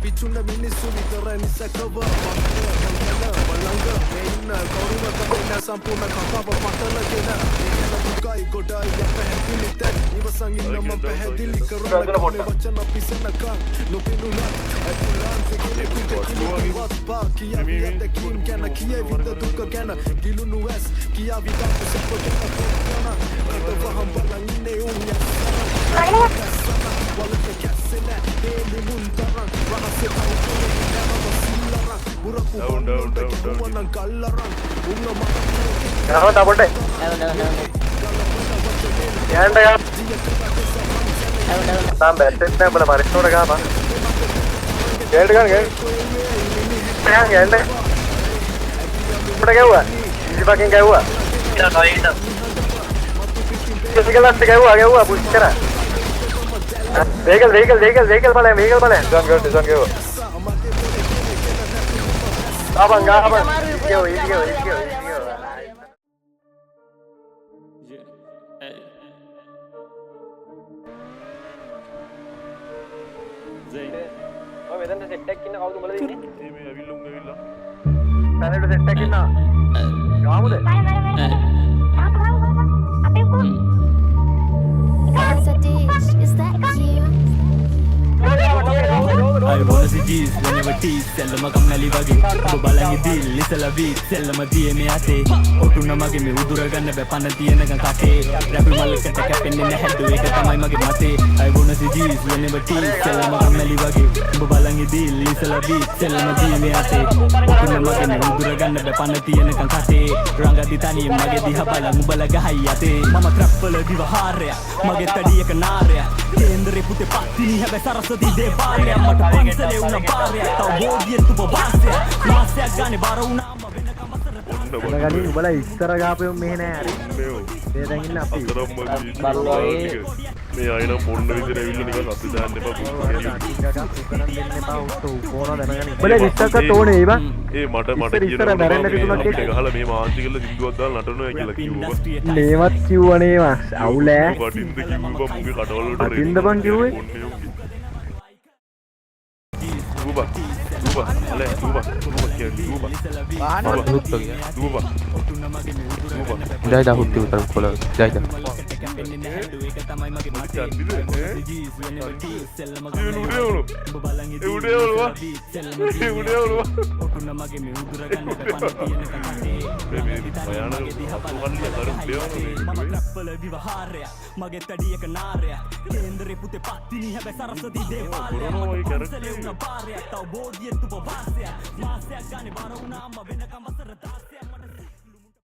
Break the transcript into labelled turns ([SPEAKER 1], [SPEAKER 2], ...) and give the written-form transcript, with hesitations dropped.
[SPEAKER 1] පිචුන්න මිනිස්සු විතර නිසකව බලංග මෙන්න කවුරුම කමෙන්න සම්පූර්ණ කතාව පටලගෙන ඒකල දුකයි ගොඩයි යපැහැදිලි තැන් ඉවසන් ඉන්න මම පැහැදිලි කරන වචන පිසනකන් නොපෙනුනත් අතුරාන් දෙකේ කුටකිලවත් බා කියාවි ඇතකින් ගැන කියාවිද දුක ගැන ගිලුණු ඇස් කියාවි දාපු සපොටන පොතන අතවහම් බලන් ඉන්නේ උන් වලට කැස්සෙන දේලි මුන්තරන් රහසේ පවතුනේ නැමම සිල්ලරන් බුරකු බොන්නට කිව්වනම් කල්ලරන් උන්න මම
[SPEAKER 2] යනවා තපොටේ යන්න තාම බැට් එක බල පරිස්සමට ගහපන් ගේල්ඩ් ගන්න යන්න උඩ ගැව්වා ඉසි පකින් ගැව්වා ඉසි ගැව්වා පුෂ් කරා vehicle බලයන් design ගේවා ගාපන් ඉස්කෝ ඔය මෙතන සෙට් එකක් ඉන්න කවුද උඹලා ඉන්නේ මේ ඇවිල්ලා තැනට සෙට් එකක් ඉන්නවා ගාමුද
[SPEAKER 3] I wanna see G's whenever tease Sellama kammali wage ඔබ බලන් ඉදිල් ඉතලා beat Sellama දියේ මේ අතේ ඔටුන මගේ මේ උදුර ගන්න බෑ පන තියෙනකන් කටේ රැප් මල්ලකට කැපෙන්නේ නැහැ දු ඒක තමයි මගේ මතේ I wanna see G's whenever tease Sellama kammali wage ඔබ බලන් ඉදිල් ඉතලා beat Sellama දියේ මේ අතේ ඔටුන මගේ මේ උදුර ගන්න බෑ පන තියෙනකන් කටේ රංගදි තනිය මගේ දිහා බලන් උඹලා ගහයි අතේ මම ට්‍රැප් වල දිවහාරයක් මගේ තඩියක නාරයක් කේන්දරේ පුතේ පත්තිනි හැබැයි සරසදී දේවාලයක් මට පන්සලේ උන බාරයක් තව බෝධියෙන් තුබ වාසයක් මාසයක් ගානේ බාර වුණාම වෙනකම් වසර
[SPEAKER 2] ගනි උඹලා ඉස්සර ගාපෙම මෙහෙ නෑ හරි මේ දැන් ඉන්න අපි
[SPEAKER 4] මේ අයනම් මොන්න විදිහට ඇවිල්ලා නිකන් අත දාන්න එපා
[SPEAKER 2] උඹලා ඉස්සරකට ඕනේ ඒවා
[SPEAKER 4] ඒ මට
[SPEAKER 2] ඉස්සර මැරෙන්න තිබුණා
[SPEAKER 4] ඒක ගහලා මේ මාන්ති කරලා සින්දුවක් දාලා නටනවා කියලා කිව්වා
[SPEAKER 2] මේවත් කිව්වනේ වා අවුල
[SPEAKER 4] වටින්ද කිව්වා මුගේ කටවල වලට
[SPEAKER 2] වටින්ද බං කිව්වේ
[SPEAKER 4] Duba, ale Duba kiya Duba.
[SPEAKER 5] Bahana hut to gaya.
[SPEAKER 4] Duba.
[SPEAKER 5] Jai da hutti utar kola jai da.
[SPEAKER 3] මගේ තඩියක නාරයක් කේන්දරේ පුතේ පත්තිනි හැබැයි සරසදී දේවාලයක් පන්සලේ උන බාරයක් තව බෝධියෙන් තුබ වාසයක් මාසයක් ගානේ බාර වුණාම වෙනකම් වසර 10